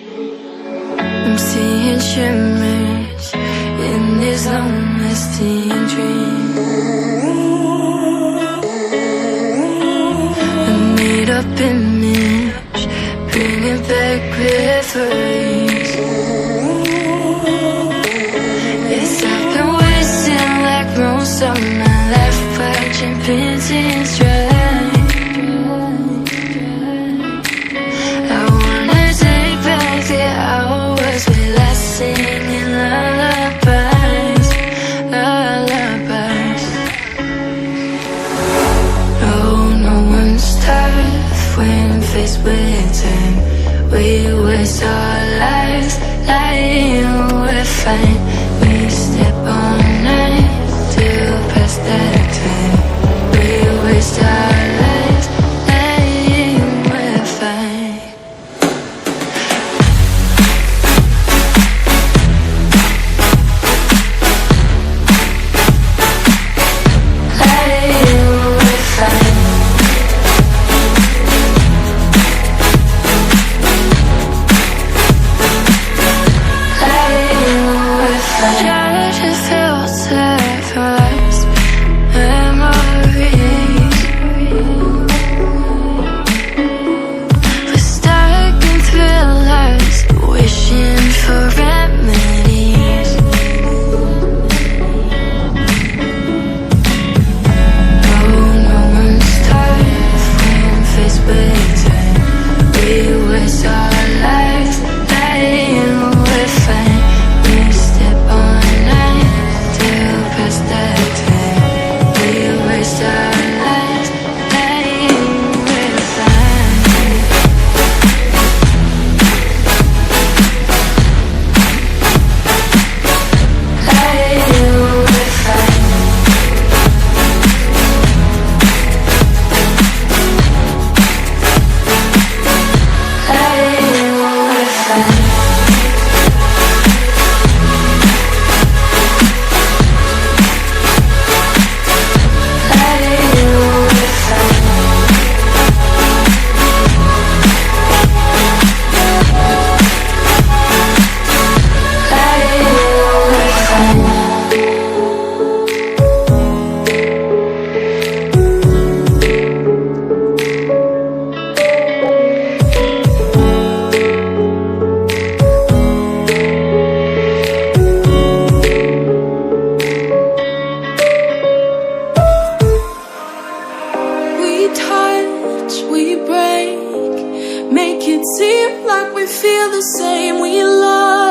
I'm seeing shimmers in this long-lasting dream. A made-up image, bringing back memories. Yes, I've been wasting like most of my life, watching paintings dry. I wanna take back the hours we last singing lullabies, lullabies. Oh, no one's tough when faced with time. We waste our lives lying we're fine. We step all night till past that time. We waste our lives lying we're fine. We break, make it seem like we feel the same. We love